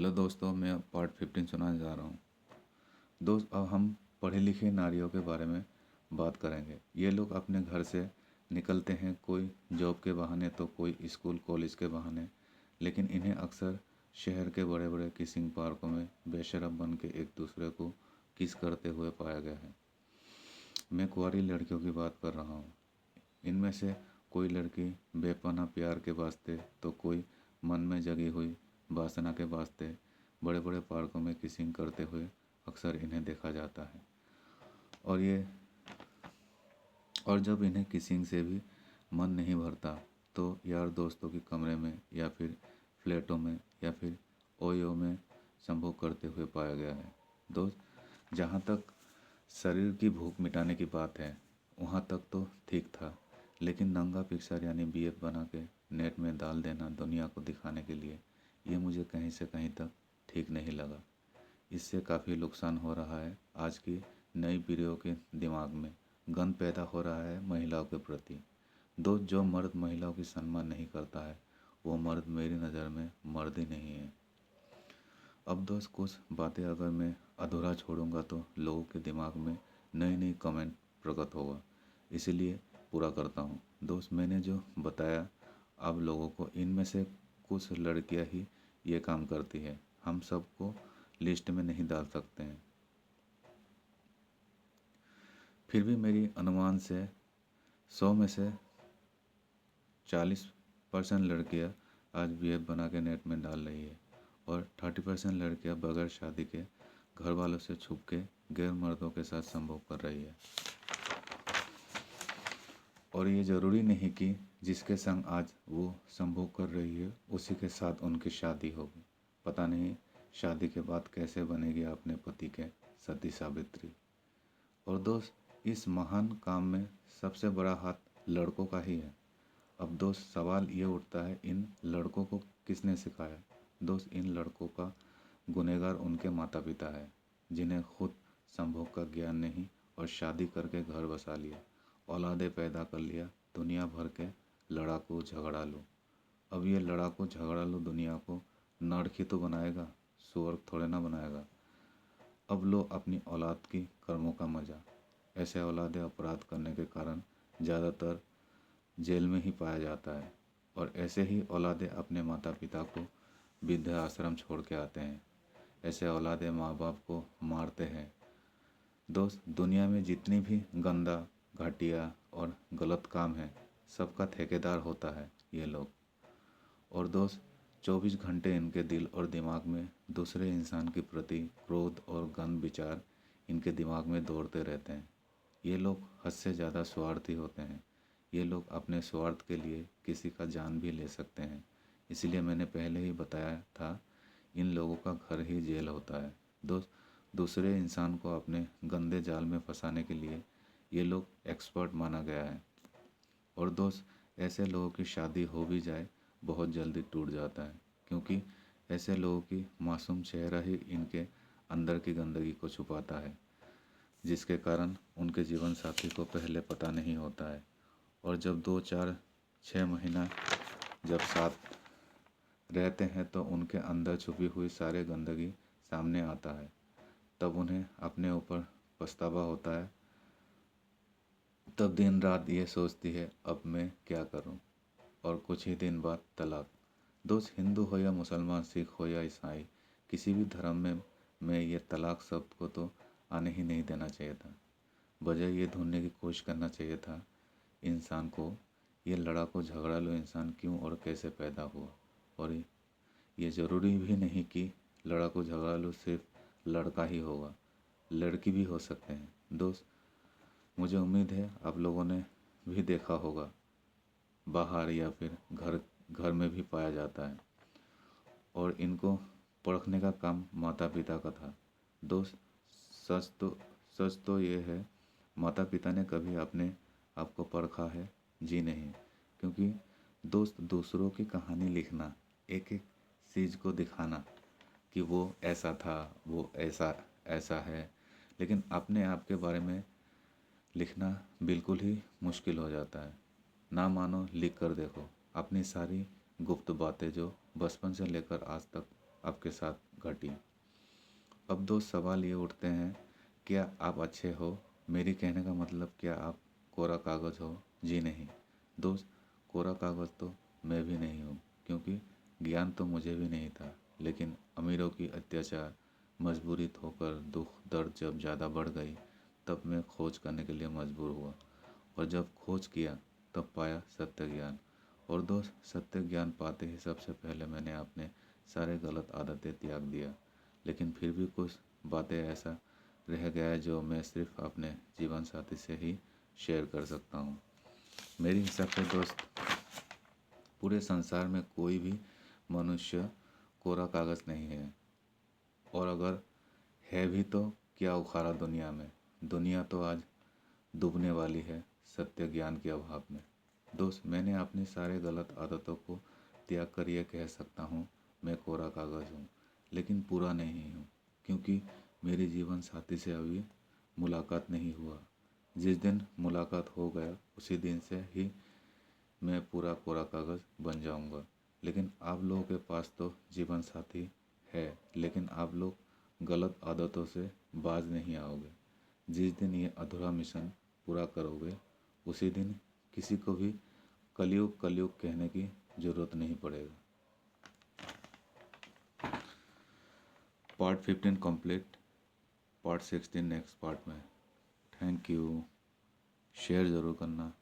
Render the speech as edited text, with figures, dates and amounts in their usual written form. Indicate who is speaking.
Speaker 1: Hello दोस्तों, मैं अब पार्ट 15 सुनाने जा रहा हूँ। दोस्त, अब हम पढ़े लिखे नारियों के बारे में बात करेंगे। ये लोग अपने घर से निकलते हैं, कोई जॉब के बहाने तो कोई स्कूल कॉलेज के बहाने, लेकिन इन्हें अक्सर शहर के बड़े बड़े किसिंग पार्कों में बेशरम बन के एक दूसरे को किस करते हुए पाया गया है। मैं कुंवारी लड़कियों की बात कर रहा हूँ। इनमें से कोई लड़की बेपनाह प्यार के वास्ते तो कोई मन में जगी हुई वासना के वास्ते बड़े बड़े पार्कों में किसिंग करते हुए अक्सर इन्हें देखा जाता है। और जब इन्हें किसिंग से भी मन नहीं भरता तो यार दोस्तों के कमरे में या फिर फ्लैटों में या फिर ओयो में संभोग करते हुए पाया गया है। दोस्त, जहाँ तक शरीर की भूख मिटाने की बात है वहाँ तक तो ठीक था, लेकिन नंगा पिक्चर यानी बीएफ बना के नेट में डाल देना दुनिया को दिखाने के लिए, ये मुझे कहीं से कहीं तक ठीक नहीं लगा। इससे काफ़ी नुकसान हो रहा है। आज की नई पीढ़ियों के दिमाग में गंद पैदा हो रहा है महिलाओं के प्रति। दोस्त, जो मर्द महिलाओं की सम्मान नहीं करता है वो मर्द मेरी नज़र में मर्द ही नहीं है। अब दोस्त, कुछ बातें अगर मैं अधूरा छोड़ूंगा तो लोगों के दिमाग में नई नई कमेंट प्रकट होगा, इसलिए पूरा करता हूँ। दोस्त, मैंने जो बताया आप लोगों को, इनमें से कुछ लड़कियां ही ये काम करती है। हम सबको लिस्ट में नहीं डाल सकते हैं। फिर भी मेरी अनुमान से 100 में से 40% लड़कियां आज बीएफ बना के नेट में डाल रही है और 30% लड़कियां बगैर शादी के घर वालों से छुप के गैर मर्दों के साथ संभोग कर रही है। और ये ज़रूरी नहीं कि जिसके संग आज वो संभोग कर रही है उसी के साथ उनकी शादी होगी। पता नहीं शादी के बाद कैसे बनेगी अपने पति के सती सावित्री। और दोस्त, इस महान काम में सबसे बड़ा हाथ लड़कों का ही है। अब दोस्त, सवाल ये उठता है, इन लड़कों को किसने सिखाया? दोस्त, इन लड़कों का गुनहगार उनके माता पिता है, जिन्हें खुद संभोग का ज्ञान नहीं और शादी करके घर बसा लिया, औलादे पैदा कर लिया, दुनिया भर के लड़ाकू झगड़ालू। अब ये लड़ाकू झगड़ालू दुनिया को नरकी तो बनाएगा, स्वर्ग थोड़े ना बनाएगा। अब लो अपनी औलाद की कर्मों का मज़ा। ऐसे औलादे अपराध करने के कारण ज़्यादातर जेल में ही पाया जाता है और ऐसे ही औलादे अपने माता पिता को वृद्धा आश्रम छोड़ के आते हैं। ऐसे औलादे माँ बाप को मारते हैं। दोस्त, दुनिया में जितनी भी गंदा, घटिया और गलत काम है सबका ठेकेदार होता है ये लोग। और दोस्त, 24 घंटे इनके दिल और दिमाग में दूसरे इंसान के प्रति क्रोध और गंद विचार इनके दिमाग में दौड़ते रहते हैं। ये लोग हद से ज़्यादा स्वार्थी होते हैं। ये लोग अपने स्वार्थ के लिए किसी का जान भी ले सकते हैं। इसलिए मैंने पहले ही बताया था, इन लोगों का घर ही जेल होता है। दोस्त, दूसरे इंसान को अपने गंदे जाल में फंसाने के लिए ये लोग एक्सपर्ट माना गया है। और दोस्त, ऐसे लोगों की शादी हो भी जाए बहुत जल्दी टूट जाता है, क्योंकि ऐसे लोगों की मासूम चेहरा ही इनके अंदर की गंदगी को छुपाता है, जिसके कारण उनके जीवन साथी को पहले पता नहीं होता है। और जब 2 4 6 महीना जब साथ रहते हैं तो उनके अंदर छुपी हुई सारे गंदगी सामने आता है। तब उन्हें अपने ऊपर पछतावा होता है। तब दिन रात ये सोचती है अब मैं क्या करूं। और कुछ ही दिन बाद तलाक। दोस्त, हिंदू हो या मुसलमान, सिख हो या ईसाई, किसी भी धर्म में ये तलाक शब्द को तो आने ही नहीं देना चाहिए था। बजाय ये ढूंढने की कोशिश करना चाहिए था इंसान को, ये लड़ाकू झगड़ालू इंसान क्यों और कैसे पैदा हुआ। और ये ज़रूरी भी नहीं कि लड़ाकू झगड़ालू सिर्फ लड़का ही होगा, लड़की भी हो सकते हैं। दोस्त, मुझे उम्मीद है आप लोगों ने भी देखा होगा, बाहर या फिर घर घर में भी पाया जाता है और इनको परखने का काम माता पिता का था। दोस्त, सच तो सच तो ये है, माता पिता ने कभी अपने आप को परखा है? जी नहीं। क्योंकि दोस्त, दूसरों की कहानी लिखना, एक एक चीज़ को दिखाना कि वो ऐसा था, वो ऐसा ऐसा है, लेकिन अपने आप के बारे में लिखना बिल्कुल ही मुश्किल हो जाता है। ना मानो, लिख कर देखो अपनी सारी गुप्त बातें जो बचपन से लेकर आज तक आपके साथ घटी। अब दोस्त सवाल ये उठते हैं, क्या आप अच्छे हो? मेरी कहने का मतलब क्या आप कोरा कागज़ हो? जी नहीं दोस्त, कोरा कागज़ तो मैं भी नहीं हूँ, क्योंकि ज्ञान तो मुझे भी नहीं था। लेकिन अमीरों की अत्याचार, मजबूरी होकर दुख दर्द जब ज़्यादा बढ़ गई, तब मैं खोज करने के लिए मजबूर हुआ। और जब खोज किया तब पाया सत्य ज्ञान। और दोस्त, सत्य ज्ञान पाते ही सबसे पहले मैंने अपने सारे गलत आदतें त्याग दिया। लेकिन फिर भी कुछ बातें ऐसा रह गया है जो मैं सिर्फ अपने जीवन साथी से ही शेयर कर सकता हूँ। मेरे हिसाब से दोस्त, पूरे संसार में कोई भी मनुष्य कोरा कागज़ नहीं है। और अगर है भी तो क्या उखाड़ा दुनिया में। दुनिया तो आज डूबने वाली है सत्य ज्ञान के अभाव में। दोस्त, मैंने अपनी सारे गलत आदतों को त्याग कर ये कह सकता हूँ, मैं कोरा कागज़ हूँ, लेकिन पूरा नहीं हूँ, क्योंकि मेरे जीवन साथी से अभी मुलाकात नहीं हुआ। जिस दिन मुलाकात हो गया उसी दिन से ही मैं पूरा कोरा कागज़ बन जाऊंगा। लेकिन आप लोगों के पास तो जीवन साथी है, लेकिन आप लोग गलत आदतों से बाज नहीं आओगे। जिस दिन ये अधूरा मिशन पूरा करोगे उसी दिन किसी को भी कलयुग कलयुग कहने की ज़रूरत नहीं पड़ेगा। Part 15 complete, part 16 next part में। Thank you. शेयर ज़रूर करना।